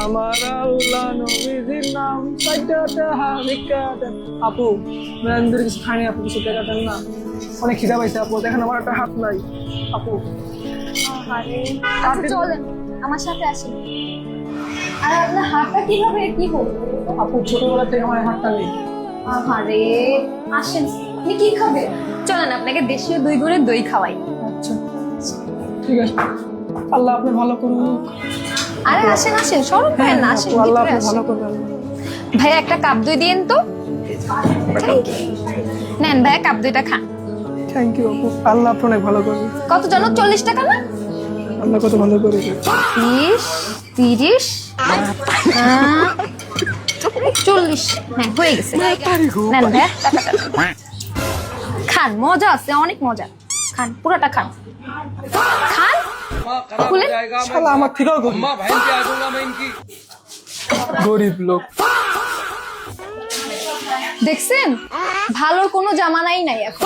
আমার আল্লাহ নবীজির নাম সাইডাটা হারিকাটা। আপু মেরান্দুর কিছু খাইনি, আপু কিছু দেখাতেন না? অনেক খিদা পাইছে আপু, দেখেন আমার একটা হাত নাই আপু। আচ্ছা চলেন আমার সাথে আসেন। আর আপনার হাতটা কিভাবে কি করবো? আপু ছোটবেলা থেকে আমার হাতটা নেই। আরে আসেন, আপনি কি খাবেন? চলেন আপনাকে দেশীয় দই গুঁড়ের দই খাওয়াই। আচ্ছা ঠিক আছে, আল্লাহ আপনি ভালো করুন। আরে আসেন আসেন, সরব ভাইয়া না, আসেন আপু, আল্লাহ ভিতরে আপনি আসেন। ভালো করবেন। ভাইয়া একটা কাপ দই দিয়েন তো। নেন ভাইয়া কাপ দইটা খান। থ্যাংক ইউ আপু, আল্লাহ আপনি অনেক ভালো করবেন। কত জানো? 40 টাকা না? আল্লাহ কত ভালো করে। 20, 30, 40। হ্যাঁ হয়ে গেছে। নেন ভাইয়া টাকাটা। খান, মজা আছে, অনেক মজা। খান, পুরোটা খান। খান, খুলেন। শালা আমার থেকেও গরিব। গরিব লোক। দেখছেন, ভালোর কোনো জামানাই নাই এখন।